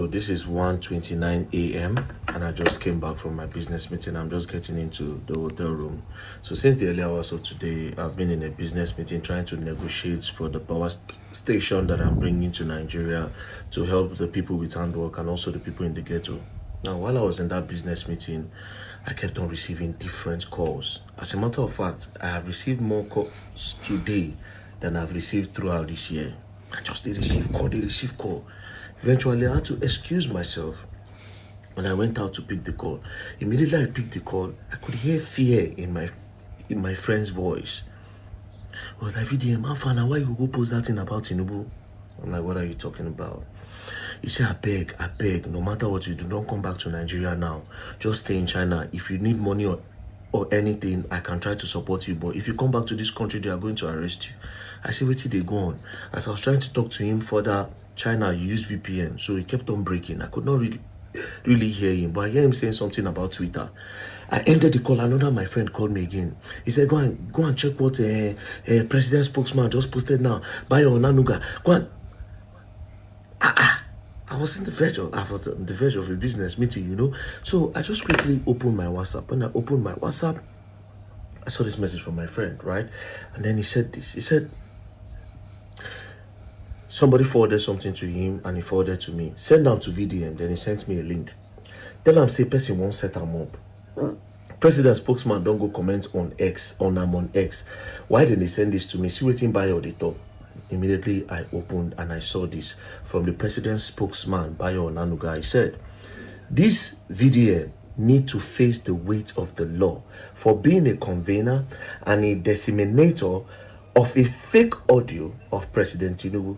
So this is 1:29 a.m. and I just came back from my business meeting. I'm just getting into the hotel room. So since the early hours of today, I've been in a business meeting trying to negotiate for the power station that I'm bringing to Nigeria to help the people with handwork and also the people in the ghetto. Now, while I was in that business meeting, I kept on receiving different calls. As a matter of fact, I have received more calls today than I've received throughout this year. I just they receive call. Eventually, I had to excuse myself when I went out to pick the call. Immediately I picked the call, I could hear fear in my friend's voice. Well, David, man, Fana, why you go post that thing about Tinubu? I'm like, what are you talking about? He said, I beg, no matter what you do, don't come back to Nigeria now. Just stay in China. If you need money or anything, I can try to support you. But if you come back to this country, they are going to arrest you. I said, wait till they go on. As I was trying to talk to him further, China used VPN, so he kept on breaking. I could not really hear him, but I hear him saying something about Twitter. I ended the call. Another my friend called me again. He said, go and check what president spokesman just posted now. Bayo Onanuga. Go on. I was on the verge of a business meeting, So I just quickly opened my WhatsApp. When I opened my WhatsApp, I saw this message from my friend, right? And then he said this. He said, somebody forwarded something to him and he forwarded to me. Send them to VDM, then he sent me a link. Tell him say person won't set them up. President spokesman don't go comment on X, on X. Why didn't they send this to me? See waiting by all the top. Immediately I opened and I saw this from the president's spokesman, Bayo Onanuga. He said, this VDM need to face the weight of the law for being a convener and a disseminator of a fake audio of President Tinubu.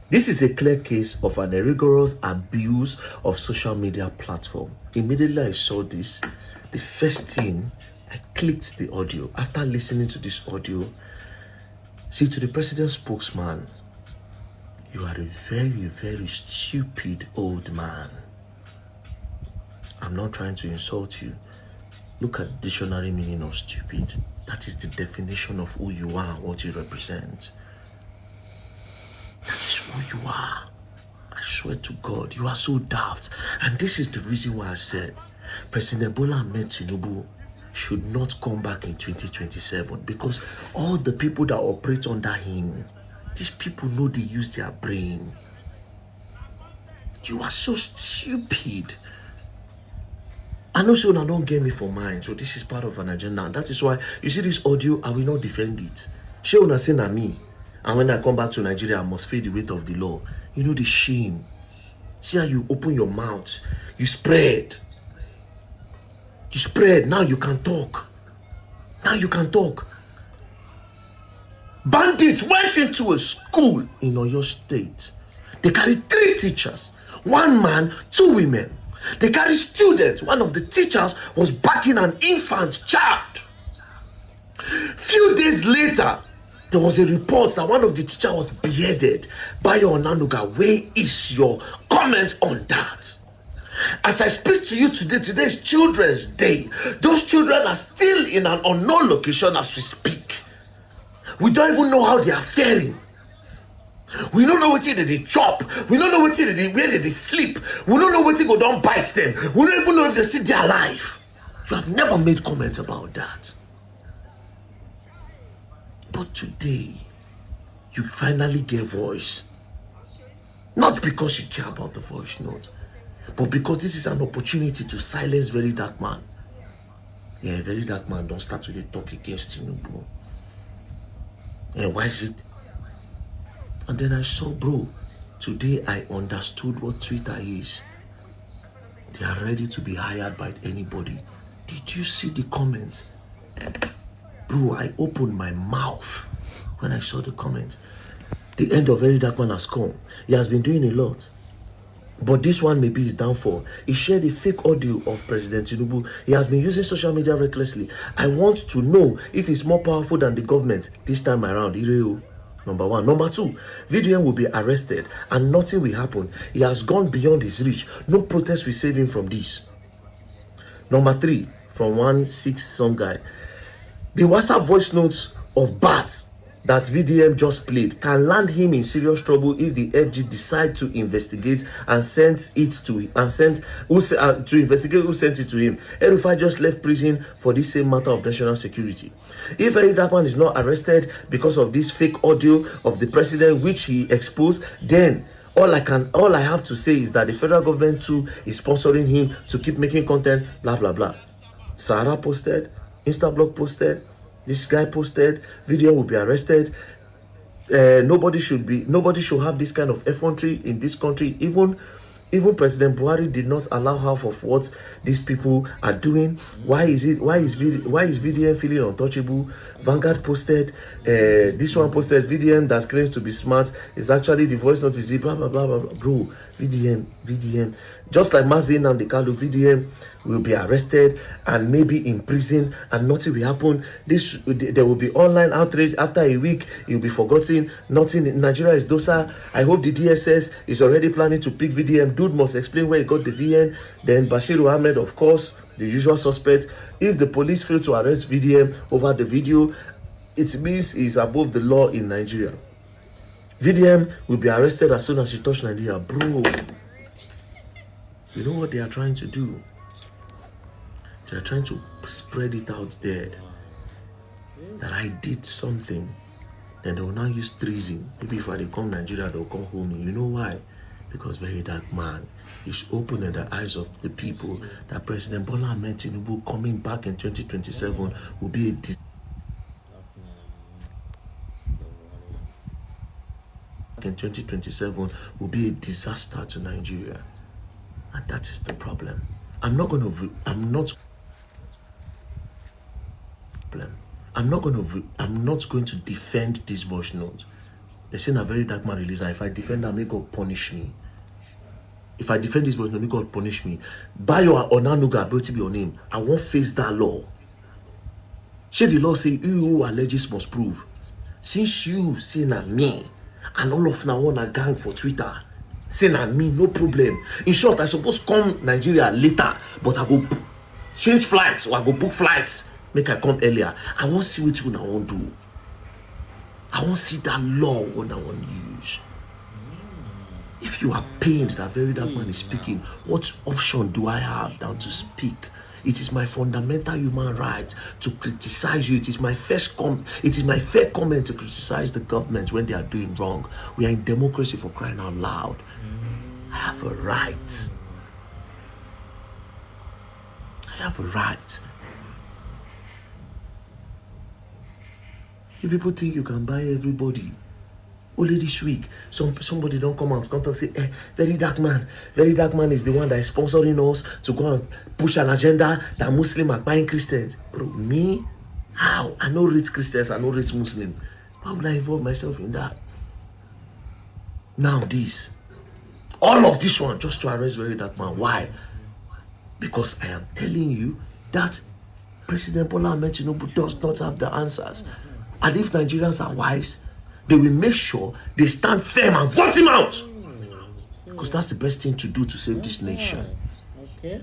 This is a clear case of an rigorous abuse of social media platform. Immediately I saw this, the first thing, I clicked the audio. After listening to this audio, see, to the president's spokesman, you are a very, very stupid old man. I'm not trying to insult you. Look at the dictionary meaning of stupid. That is the definition of who you are and what you represent. That is who you are. I swear to God, you are so daft. And this is the reason why I said President Bola Ahmed Tinubu should not come back in 2027, because all the people that operate under him, these people know they use their brain. You are so stupid. I know so now don't get me for mine, so this is part of an agenda. And that is why you see this audio, I will not defend it. She will not say na me. And when I come back to Nigeria, I must feel the weight of the law. You know the shame. See how you open your mouth. You spread. You spread. Now you can talk. Now you can talk. Bandits went into a school in Oyo State. They carried 3 teachers. 1 man, 2 women. They carried students. One of the teachers was backing an infant child. Few days later, there was a report that one of the teachers was beheaded by Onanuga. Where is your comment on that? As I speak to you today, today is Children's Day. Those children are still in an unknown location as we speak. We don't even know how they are faring. We don't know what they chop. We don't know where they sleep. We don't know what go down bite them. We don't even know if they still there alive. You have never made comments about that. But today, you finally get voice. Not because you care about the voice note, but because this is an opportunity to silence Very Dark Man. Yeah, Very Dark Man don't start to talk against you, bro. And why is it? And then I saw, bro, today I understood what Twitter is. They are ready to be hired by anybody. Did you see the comments? Bro, I opened my mouth when I saw the comments. The end of Very Dark Man has come. He has been doing a lot. But this one may be his downfall. He shared a fake audio of President Tinubu. He has been using social media recklessly. I want to know if he's more powerful than the government this time around. Ireo. Number 1. Number 2, VDM will be arrested and nothing will happen. He has gone beyond his reach. No protest will save him from this. Number 3, from 1 6 some guy. The WhatsApp voice notes of Bat that VDM just played can land him in serious trouble if the FG decide to investigate and send it to to investigate who sent it to him. El-Rufai just left prison for this same matter of national security. If Very Dark Man is not arrested because of this fake audio of the president which he exposed, then all I have to say is that the federal government too is sponsoring him to keep making content, blah blah blah. Sarah posted, Instablog posted, this guy posted, video will be arrested. Nobody should have this kind of effrontery in this country. Even President Buhari did not allow half of what these people are doing. Why is VDM feeling untouchable? Vanguard posted, this one posted, VDM that claims to be smart is actually the voice note is blah blah blah blah blah. Bro, VDM. Just like Mazi Nnamdi Kanu, VDM will be arrested and maybe in prison and nothing will happen. There will be online outrage after a week. You'll be forgotten. Nothing in Nigeria is dosa. I hope the DSS is already planning to pick VDM. Dude must explain where he got the VN. Then Bashiru Ahmed, of course, the usual suspect. If the police fail to arrest VDM over the video, it means he's above the law in Nigeria. VDM will be arrested as soon as he touches Nigeria. Bro, you know what they are trying to do? They are trying to spread it out there that I did something. Then they will now use treason. Maybe if I come Nigeria, they'll come home. You know why? Because Very Dark Man is opening the eyes of the people that President Bola Ahmed Tinubu coming back in 2027 will be a disaster to Nigeria. And that is the problem. I'm not going to defend this voice note. They say a Very Dark Man release, and if I defend that, may God punish me. If I defend this voice note, may God punish me. Bayo Onanuga, be your name. I won't face that law. Should the law say you who alleges must prove? Since you say na me, and all of now want a gang for Twitter, say na me, no problem. In short, I suppose come Nigeria later, but I go change flights or I go book flights. Make I come earlier. I won't see what you want to do. I won't see that law when I want to use. If you are pained that Very Dark Man is speaking, what option do I have than to speak? It is my fundamental human right to criticize you. It is my fair comment to criticize the government when they are doing wrong. We are in democracy, for crying out loud. I have a right. I have a right. You people think you can buy everybody. Only this week, somebody don't come out and say, Very Dark Man is the one that is sponsoring us to go and push an agenda that Muslims are buying Christians. Bro, me? How? I know rich Christians, I know rich Muslims. Why would I involve myself in that? Now this. All of this one just to arrest Very Dark Man. Why? Because I am telling you that President Bola Ahmed Tinubu does not have the answers. And if Nigerians are wise, they will make sure they stand firm and vote him out. Because that's the best thing to do to save this nation. Okay.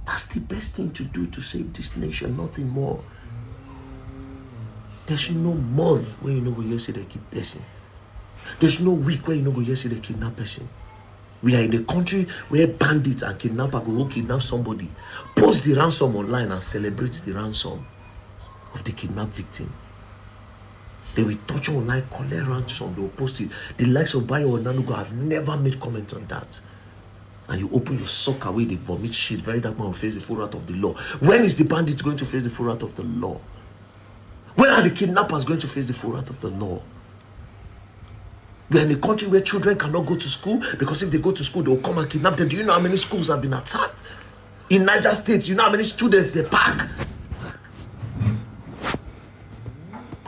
That's the best thing to do to save this nation, nothing more. There's no month where you know go hear say they keep person. There's no week where you know go hear say they kidnap person. We are in a country where bandits and kidnappers go kidnap somebody, post the ransom online and celebrate the ransom of the kidnapped victim. They will touch online, collect ransom, they will post it. The likes of Bayo Onanuga have never made comments on that. And you open your sock away, they vomit shit. Very Dark Man will face the full wrath of the law. When is the bandit going to face the full wrath of the law? When are the kidnappers going to face the full wrath of the law? We are in a country where children cannot go to school because if they go to school, they will come and kidnap them. Do you know how many schools have been attacked? In Niger State, you know how many students they pack?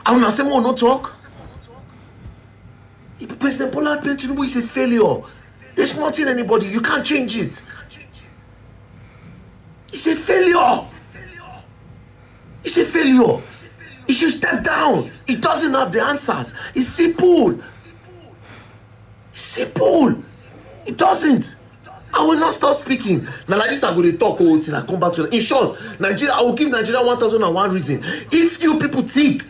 I will not say more, no talk. President Bola Ahmed Tinubu is a failure. There's nothing anybody, you can't change it. It's a failure. It's a failure. He should step down. He doesn't have the answers. It's simple. It's simple. It doesn't. I will not stop speaking. Now like this, I'm going to talk till I come back to it. In short, Nigeria, I will give Nigeria 1001 reason. If you people think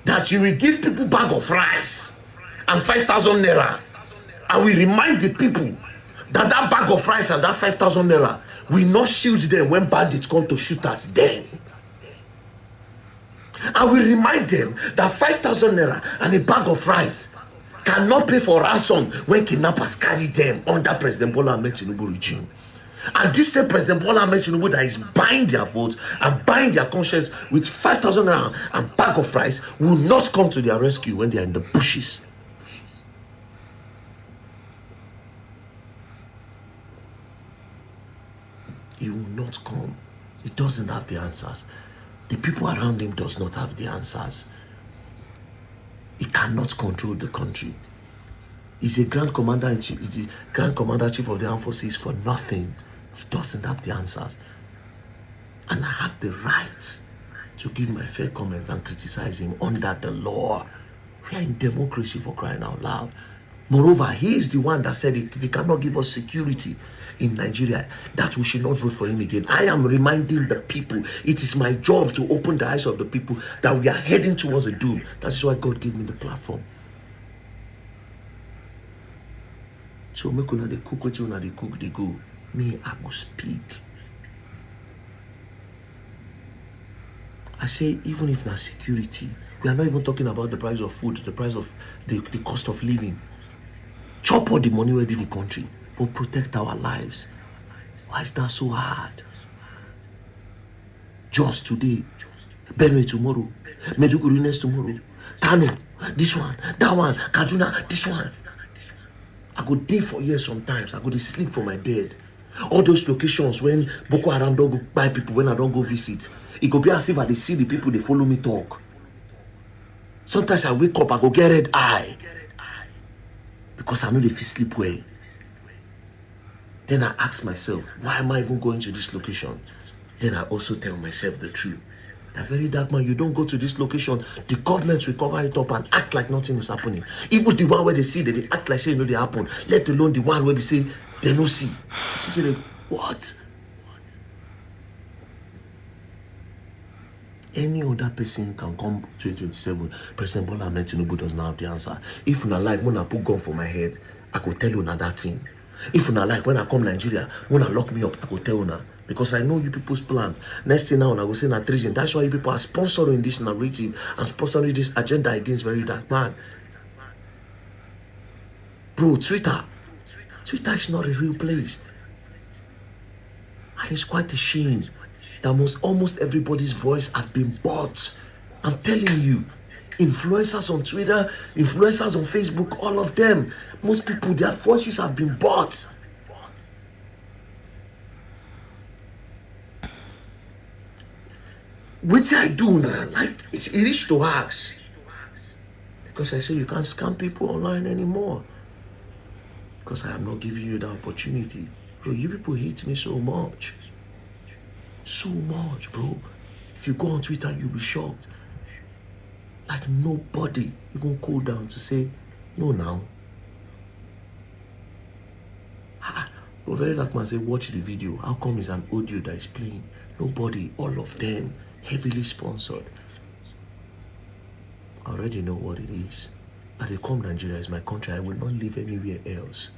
that you will give people bag of rice and 5,000 naira, and we remind the people that that bag of rice and that 5,000 naira will not shield them when bandits come to shoot at them. And we remind them that 5,000 naira and a bag of rice cannot pay for ransom when kidnappers carry them under President Bola Ahmed Tinubu regime. And this same President Bola Ahmed Tinubu that is buying their votes and buying their conscience with 5,000 naira and bag of rice will not come to their rescue when they are in the bushes. He will not come. He doesn't have the answers. The people around him does not have the answers. He cannot control the country. He's a Grand Commander-in-Chief, the Grand Commander-Chief of the Armed Forces for nothing. He doesn't have the answers. And I have the right to give my fair comment and criticize him under the law. We are in democracy, for crying out loud. Moreover, he is the one that said if he cannot give us security in Nigeria, that we should not vote for him again. I am reminding the people, it is my job to open the eyes of the people that we are heading towards a doom. That is why God gave me the platform. So make una dey cook wetin una dey cook dey go. Me, I go speak. I say even if na security, we are not even talking about the price of food, the price of the cost of living. Chop all the money wey be the country, but protect our lives. Why is that so hard? Just today, Benue tomorrow, Maiduguri next tomorrow, Kano, this one, that one, Kaduna, this one. I go dey for years sometimes. I go dey sleep for my bed. All those locations when Boko Haram don't go buy people, when I don't go visit, it go be as if I dey see the people, they follow me talk. Sometimes I wake up, I go get red eye because I know they feel sleep well. Then I ask myself, why am I even going to this location? Then I also tell myself the truth. That very dark man, you don't go to this location, the government will cover it up and act like nothing is happening. Even the one where they see that they act like say they happen, let alone the one where they say they no see. She say like, what? Any other person can come 2027. President Bola Ahmed Tinubu does not have the answer. If una like, when I put gun for my head, I could tell you that thing. If una like, when I come Nigeria, when I lock me up, I could tell you. Because I know you people's plan. Next thing now, I go say na treason. That's why you people are sponsoring this narrative and sponsoring this agenda against very dark man. Bro, Twitter is not a real place. And it's quite a shame that almost everybody's voice has been bought. I'm telling you, influencers on Twitter, influencers on Facebook, all of them, most people, their voices have been bought. What I do now, like it is to ask, because I say you can't scam people online anymore. Because I am not giving you the opportunity. Bro, you people hate me so much. So much, bro. If you go on Twitter, you'll be shocked. Like nobody even cool down to say, no now. Bro, very dark man say, watch the video. How come it's an audio that is playing? Nobody, all of them, heavily sponsored. I already know what it is. I dey come Nigeria is my country. I will not live anywhere else.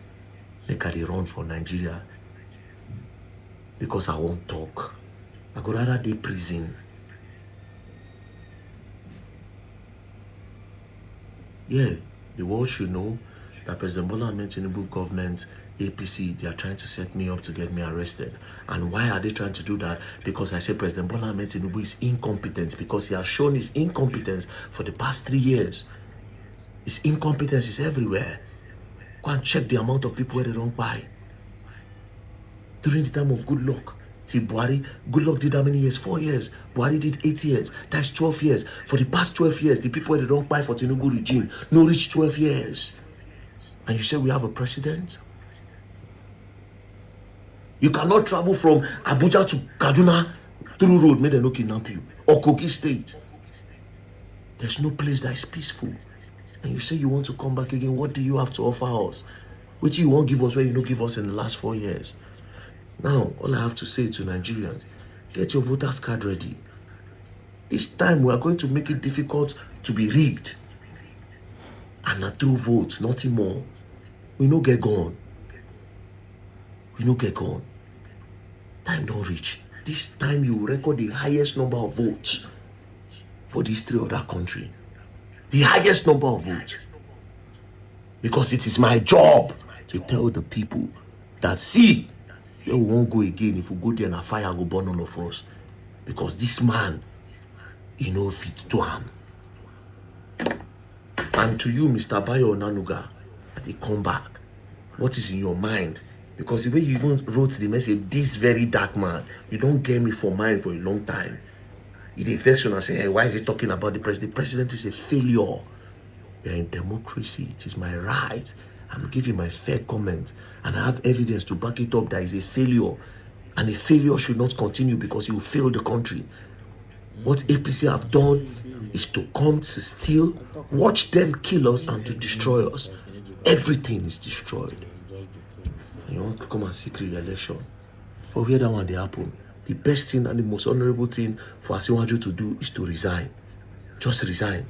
Like I dey run for Nigeria because I won't talk. I go rather dey prison. Yeah, the world should know that President Bola Ahmed Tinubu government, APC, they are trying to set me up to get me arrested. And why are they trying to do that? Because I say President Bola Ahmed Tinubu is incompetent, because he has shown his incompetence for the past 3 years. His incompetence is everywhere. Go and check the amount of people where they don't buy. During the time of Goodluck, see Buhari, Goodluck did how many years? 4 years. Buhari did 8 years. That's 12 years. For the past 12 years, the people where they don't buy for Tinubu regime no reach 12 years. And you say we have a president? You cannot travel from Abuja to Kaduna through road, may they no kidnap you. Or Kogi State. There's no place that is peaceful. And you say you want to come back again. What do you have to offer us? What do you want to give us where you don't give us in the last 4 years? Now, all I have to say to Nigerians, get your voters card ready. This time we are going to make it difficult to be rigged. And na through votes, nothing more. We no get gone. We no get gone. Time don't reach. This time you record the highest number of votes for this three other country. The highest number of votes. Because it is my job to tell the people that, see, we won't go again. If we go there and a fire go burn all of us. Because this man, he no fit to am. And to you, Mr. Bayo Nanuga, that they come back. What is in your mind? Because the way you even wrote the message, this very dark man, you don't get me for mine for a long time. You the first one say, hey, why is he talking about the president? The president is a failure. We are in democracy. It is my right. I'm giving my fair comment. And I have evidence to back it up that is a failure. And a failure should not continue because you fail the country. What APC have done is to come to steal, watch them kill us and to destroy us. Everything is destroyed. And you want to come and seek re-election. For where that one they happen, the best thing and the most honorable thing for Asiwaju to do is to resign. Just resign.